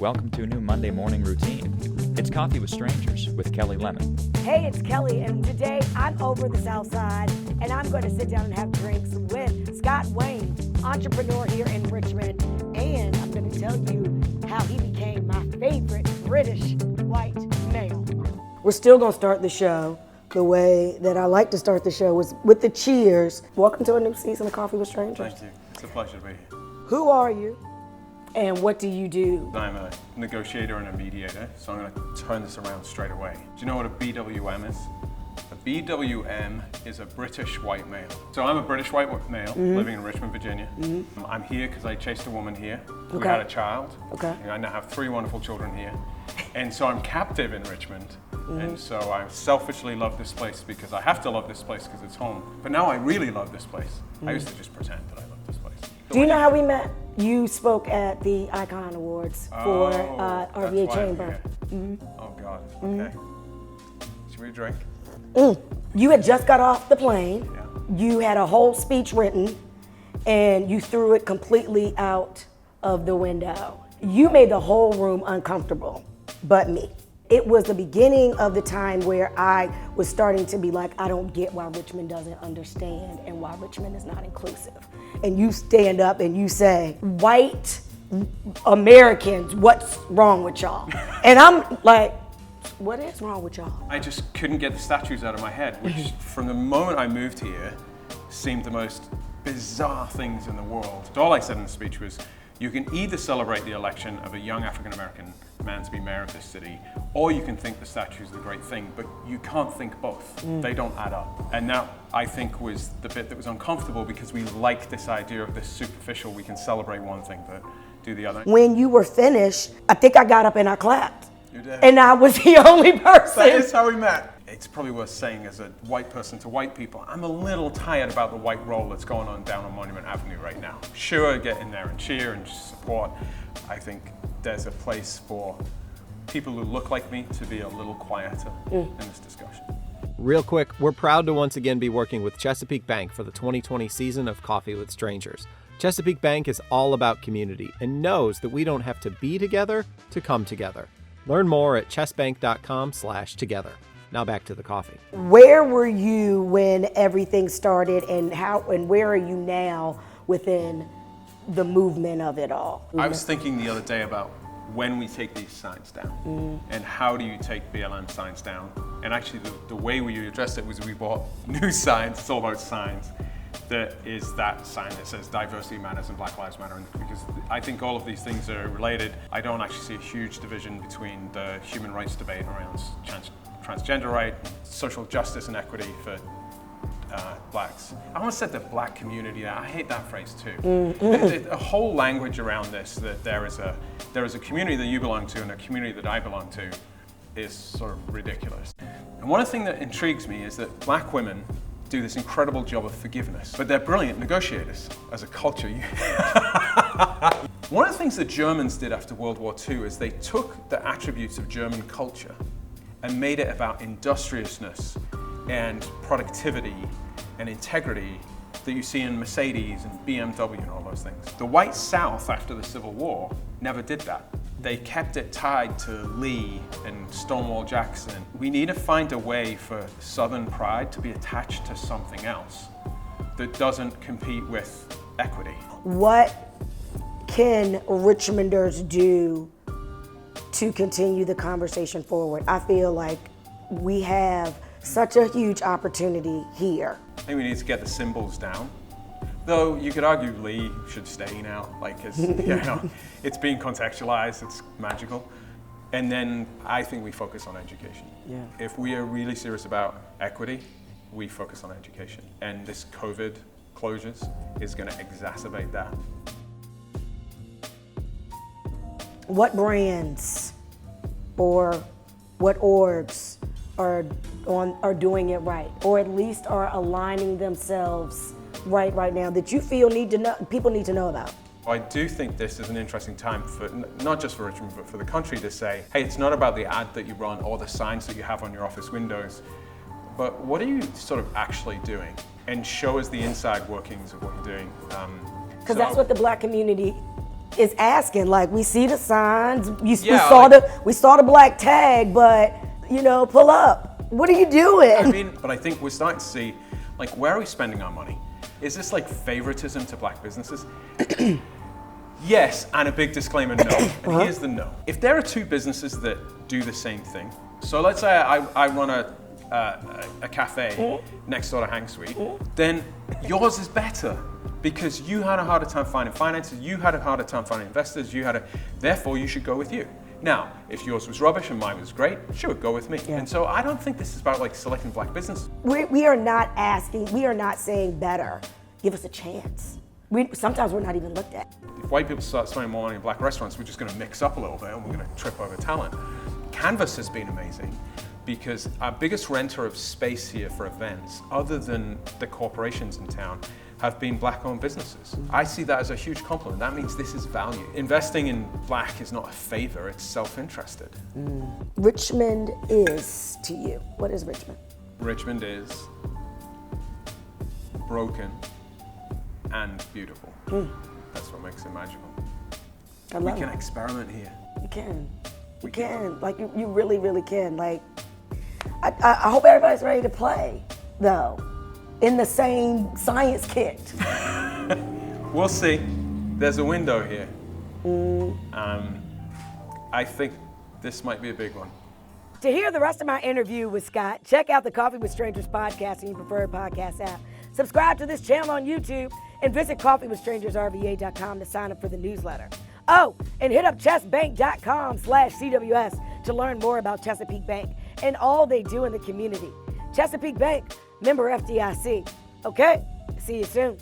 Welcome to a new Monday morning routine. It's Coffee with Strangers with Kelly Lemon. Hey, it's Kelly, and today I'm over the Southside, and I'm going to sit down and have drinks with Scott Wayne, entrepreneur here in Richmond, and I'm going to tell you how he became my favorite British white male. We're still going to start the show the way that I like to start the show, was with the cheers. Welcome to a new season of Coffee with Strangers. Thank you. It's a pleasure to be here. Who are you, and what do you do? I'm a negotiator and a mediator, so I'm going to turn this around straight away. Do you know what a BWM is? A BWM is a British white male. So I'm a British white male living in Richmond, Virginia. I'm here because I chased a woman here. Okay. We had a child. Okay. I now have 3 wonderful children here. And so I'm captive in Richmond. And so I selfishly love this place because I have to love this place because it's home. But now I really love this place. I used to just pretend that I loved this place. Do you know how we met? You spoke at the Icon Awards for RVA Chamber. Oh God, okay. Should we drink? You had just got off the plane. Yeah. You had a whole speech written, and you threw it completely out of the window. You made the whole room uncomfortable, but me. It was the beginning of the time where I was starting to be like, I don't get why Richmond doesn't understand and why Richmond is not inclusive. And you stand up and you say, white Americans, what's wrong with y'all? And I'm like, what is wrong with y'all? I just couldn't get the statues out of my head, which from the moment I moved here seemed the most bizarre things in the world. So all I said in the speech was, you can either celebrate the election of a young African-American man to be mayor of this city, or you can think the statue is the great thing, but you can't think both. They don't add up. And that, I think, was the bit that was uncomfortable because we like this idea of this superficial, we can celebrate one thing but do the other. When you were finished, I think I got up and I clapped. You did. And I was the only person. That is how we met. It's probably worth saying as a white person to white people, I'm a little tired about the white roll that's going on down on Monument Avenue right now. Sure, get in there and cheer and support. I think there's a place for people who look like me to be a little quieter in this discussion. Real quick, we're proud to once again be working with Chesapeake Bank for the 2020 season of Coffee with Strangers. Chesapeake Bank is all about community and knows that we don't have to be together to come together. Learn more at chessbank.com/together. Now back to the coffee. Where were you when everything started, and where are you now within the movement of it all? I was thinking the other day about when we take these signs down and how do you take BLM signs down? And actually the way we addressed it was we bought new signs. It's all about signs. That is that sign that says diversity matters and Black Lives Matter, and because I think all of these things are related. I don't actually see a huge division between the human rights debate around transgender right, social justice and equity for blacks. I almost said the black community. I hate that phrase too. There's a whole language around this, that there is a community that you belong to and a community that I belong to is sort of ridiculous. And one of the things that intrigues me is that black women do this incredible job of forgiveness, but they're brilliant negotiators as a culture. One of the things the Germans did after World War II is they took the attributes of German culture and made it about industriousness and productivity and integrity that you see in Mercedes and BMW and all those things. The white South after the Civil War never did that. They kept it tied to Lee and Stonewall Jackson. We need to find a way for Southern pride to be attached to something else that doesn't compete with equity. What can Richmonders do to continue the conversation forward? I feel like we have such a huge opportunity here. I think we need to get the symbols down. Though you could argue Lee should stay now, it's being contextualized, it's magical. And then I think we focus on education. Yeah. If we are really serious about equity, we focus on education. And this COVID closures is going to exacerbate that. What brands or what orgs are doing it right, or at least are aligning themselves right now that you feel people need to know about? I do think this is an interesting time for not just for Richmond, but for the country to say, hey, it's not about the ad that you run or the signs that you have on your office windows, but what are you sort of actually doing? And show us the inside workings of what you're doing. Because that's what the black community is asking. Like, we see the signs, we saw the black tag, but pull up. What are you doing? I mean, but I think we're starting to see, like, where are we spending our money? Is this like favoritism to black businesses? Yes, and a big disclaimer, no. And here's the no. If there are two businesses that do the same thing, so let's say I run a cafe next door to Hang Suite, then yours is better because you had a harder time finding finances, you had a harder time finding investors, therefore you should go with you. Now, if yours was rubbish and mine was great, sure, go with me. Yeah. And so I don't think this is about like selecting black businesses. We are not saying better. Give us a chance. Sometimes we're not even looked at. If white people start spending more money in black restaurants, we're just going to mix up a little bit and we're going to trip over talent. Canvas has been amazing because our biggest renter of space here for events, other than the corporations in town, have been black-owned businesses. I see that as a huge compliment. That means this is value. Investing in black is not a favor, it's self-interested. Richmond is to you. What is Richmond? Richmond is broken and beautiful. That's what makes it magical. We can experiment here. You can. You can. Like, you really, really can. Like, I hope everybody's ready to play, though, in the same science kit. We'll see. There's a window here. I think this might be a big one. To hear the rest of my interview with Scott, check out the Coffee with Strangers podcast in your preferred podcast app. Subscribe to this channel on YouTube and visit coffeewithstrangersrva.com to sign up for the newsletter. Oh, and hit up chessbank.com/CWS to learn more about Chesapeake Bank and all they do in the community. Chesapeake Bank, member FDIC. Okay, see you soon.